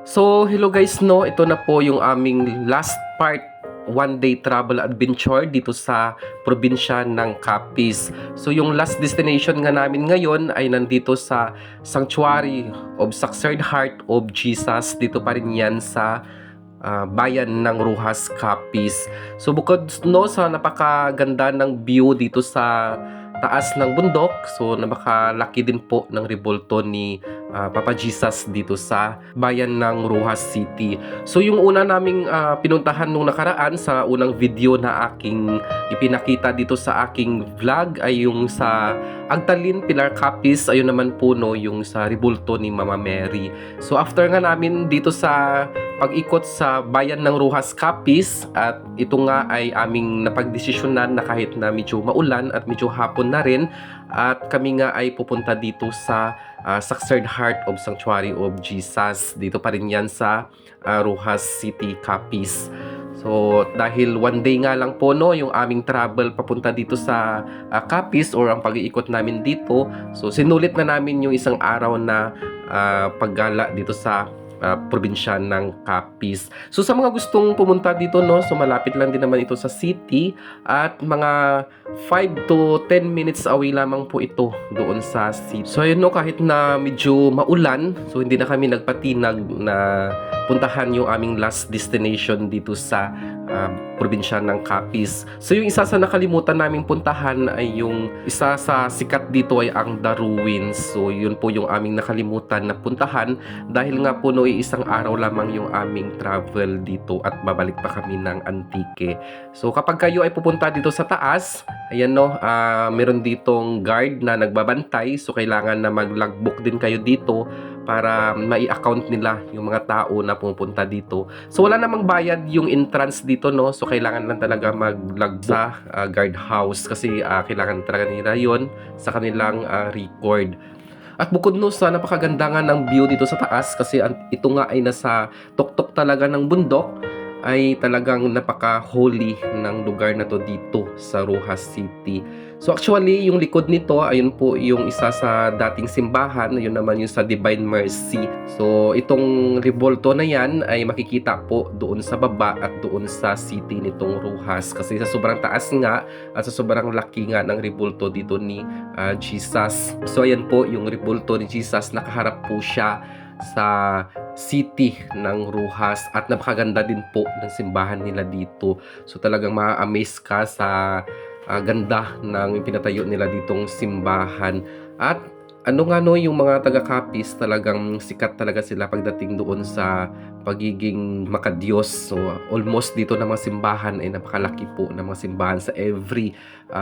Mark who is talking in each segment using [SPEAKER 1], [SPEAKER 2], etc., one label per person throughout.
[SPEAKER 1] So, hello guys, no, ito na po yung aming last part, one day travel adventure dito sa probinsya ng Capiz. So, yung last destination nga namin ngayon ay nandito sa Sanctuary of Sacred Heart of Jesus. Dito pa rin yan sa bayan ng Roxas, Capiz. So, bukod no sa napakaganda ng view dito sa taas ng bundok, so napakalaki din po ng rebulto ni Papa Jesus dito sa bayan ng Roxas City. So yung una naming pinuntahan nung nakaraan sa unang video na aking ipinakita dito sa aking vlog ay yung sa Agtalin, Pilar, Capiz. Ayun naman po no, yung sa rebulto ni Mama Mary. So after nga namin dito sa pag-ikot sa bayan ng Roxas, Capiz, at ito nga ay aming napagdesisyonan na kahit na medyo maulan at medyo hapon na rin, at kami nga ay pupunta dito sa Sacred Heart of Sanctuary of Jesus. Dito pa rin yan sa Roxas City, Capiz. So dahil one day nga lang po no yung aming travel papunta dito sa Capiz, or ang pag-iikot namin dito, so sinulit na namin yung isang araw na paggala dito sa probinsya ng Capiz. So sa mga gustong pumunta dito no, so malapit lang din naman ito sa city at mga 5 to 10 minutes away lamang po ito doon sa city. So ayun no, kahit na medyo maulan, so hindi na kami nagpatinag na puntahan yung aming last destination dito sa probinsya ng Capiz. So yung isa sa nakalimutan naming puntahan ay yung isa sa sikat dito ay ang The Ruins. So yun po yung aming nakalimutan na puntahan dahil nga po no isang araw lamang yung aming travel dito at babalik pa kami ng Antique. So kapag kayo ay pupunta dito sa taas, ayan no, meron ditong guard na nagbabantay, so kailangan na mag-logbook din kayo dito para mai-account nila yung mga tao na pumunta dito. So wala namang bayad yung entrance dito no, so kailangan lang talaga mag-log sa guard house kasi kailangan talaga nila yon sa kanilang record. At bukod no sa napakaganda nga ng view dito sa taas, kasi ito nga ay nasa tuktok talaga ng bundok, ay talagang napaka-holy ng lugar na to dito sa Roxas City. So actually, yung likod nito, ayun po yung isa sa dating simbahan, yun naman yung sa Divine Mercy. So itong rebulto na yan ay makikita po doon sa baba at doon sa city nitong Roxas. Kasi sa sobrang taas nga at sa sobrang laki nga ng rebulto dito ni Jesus. So ayan po yung rebulto ni Jesus, nakaharap po siya sa city ng Roxas at napakaganda din po ng simbahan nila dito. So talagang ma-amaze ka sa ganda ng pinatayo nila ditong simbahan. At ano nga no, yung mga taga-Capiz talagang sikat talaga sila pagdating doon sa pagiging makadiyos. So almost dito na mga simbahan ay napakalaki po ng mga simbahan sa every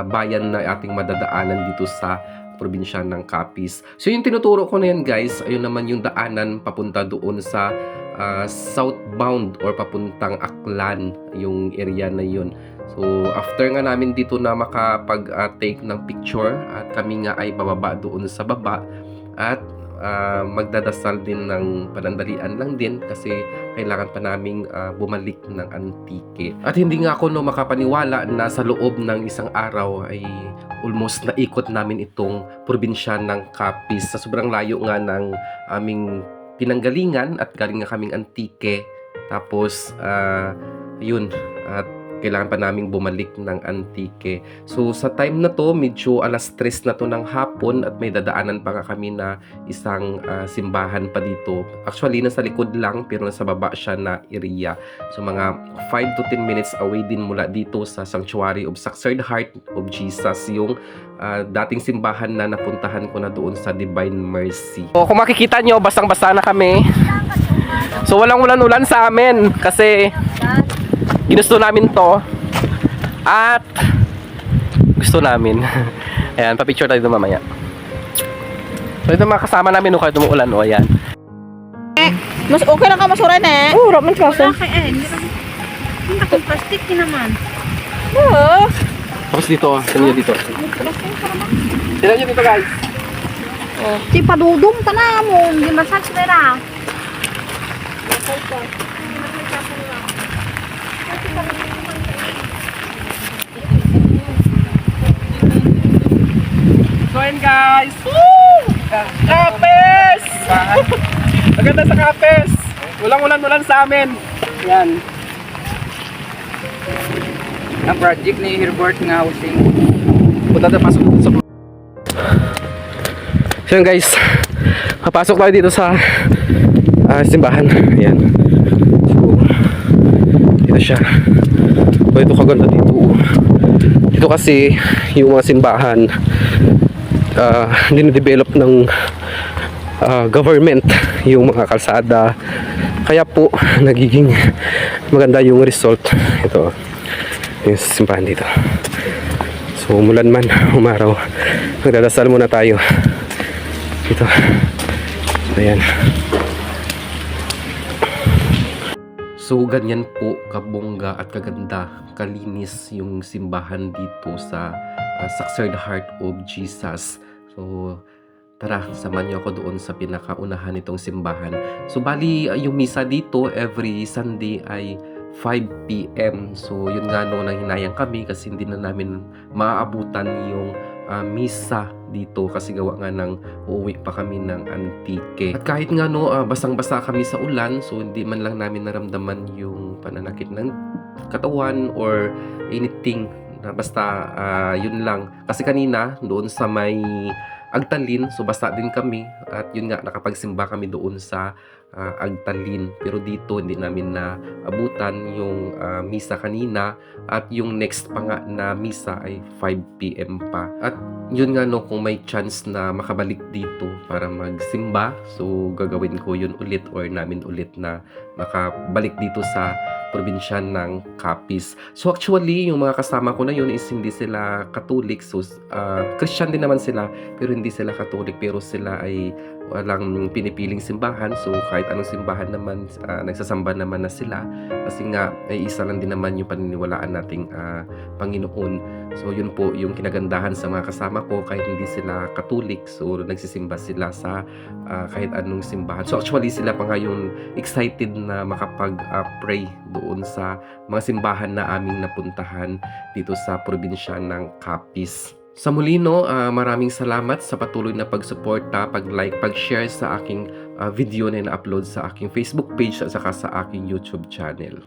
[SPEAKER 1] bayan na ating madadaanan dito sa probinsya ng Capiz. So yung tinuturo ko na yan guys, ayun naman yung daanan papunta doon sa southbound or papuntang Aklan, yung area na yun. So after nga namin dito na makapag-take ng picture, at kami nga ay bababa doon sa baba at magdadasal din ng panandalian lang din kasi kailangan pa naming bumalik ng Antique. At hindi nga ako no makapaniwala na sa loob ng isang araw ay almost naikot namin itong probinsya ng Capiz. Sa sobrang layo nga ng aming pinanggalingan at galing nga kaming Antique. Tapos yun, at kailangan pa naming bumalik ng Antique. So sa time na to, medyo alas 3 na to ng hapon at may dadaanan pa nga kami na isang simbahan pa dito. Actually nasa likod lang pero nasa baba siya na area. So mga 5 to 10 minutes away din mula dito sa Sanctuary of Sacred Heart of Jesus, yung dating simbahan na napuntahan ko na doon sa Divine Mercy. So kung makikita nyo, basang-basa na kami. So walang ulan-ulan sa amin kasi ginusto namin to at gusto namin. Ayan, pa-picture tayo doon mamaya. So ito mga kasama namin kahit umuulan o ayan.
[SPEAKER 2] Mas okay lang ka masuray na eh.
[SPEAKER 3] Oo, raman kasi.
[SPEAKER 2] Okay eh, hindi naman plastic din naman.
[SPEAKER 3] Oo.
[SPEAKER 1] Tapos dito, tingnan nyo dito. Tingnan nyo dito guys.
[SPEAKER 2] Si padudong ka na mo, hindi massage na ra.
[SPEAKER 1] So ayun guys. Woo! Capiz! Maganda sa Capiz. Walang ulan-ulan sa amin.
[SPEAKER 4] Yan. Ang project ni Herbert nga housing.
[SPEAKER 1] Punta tayo, pasok dito sa... So yun guys, papasok tayo dito sa simbahan. Ayan. So, dito siya. So, ito kaganda dito. Dito kasi yung mga simbahan hindi na-develop ng government yung mga kalsada. Kaya po nagiging maganda yung result. Ito yung simbahan dito. So umulan man, umaraw, magdadasal muna tayo dito. Ayan. So ganyan po kabongga at kaganda, kalinis yung simbahan dito sa Sacred Heart of Jesus. So tara, samahan niyo ako doon sa pinakaunahan nitong simbahan. So bali yung misa dito every Sunday ay 5 p.m. So yun nga no, nang hinayang kami kasi hindi na namin maaabutan yung misa dito kasi gawa nga ng uuwi pa kami ng Antique. At kahit nga no, basang-basa kami sa ulan, so hindi man lang namin naramdaman yung pananakit ng katawan or anything. Basta yun lang. Kasi kanina doon sa may Agtalin, so basta din kami at yun nga nakapagsimba kami doon sa Agtalin, pero dito hindi namin na abutan yung misa kanina at yung next pa nga na misa ay 5 p.m. pa. At yun nga no, kung may chance na makabalik dito para magsimba, so gagawin ko yun ulit or namin ulit na makabalik dito sa probinsya ng Capiz. So actually, yung mga kasama ko na yun is hindi sila Catholic. So Christian din naman sila, pero hindi sila Catholic, pero sila ay walang pinipiling simbahan. So kahit anong simbahan naman, nagsasamba naman na sila. Kasi nga, ay isa lang din naman yung paniniwalaan nating Panginoon. So yun po yung kinagandahan sa mga kasama ko, kahit hindi sila Catholic. So nagsisimba sila sa kahit anong simbahan. So actually sila pa nga yung excited na makapag-pray doon sa mga simbahan na aming napuntahan dito sa probinsya ng Capiz. Sa muli no, maraming salamat sa patuloy na pagsuporta, pag-like, pag-share sa aking video na ina-upload sa aking Facebook page at saka sa aking YouTube channel.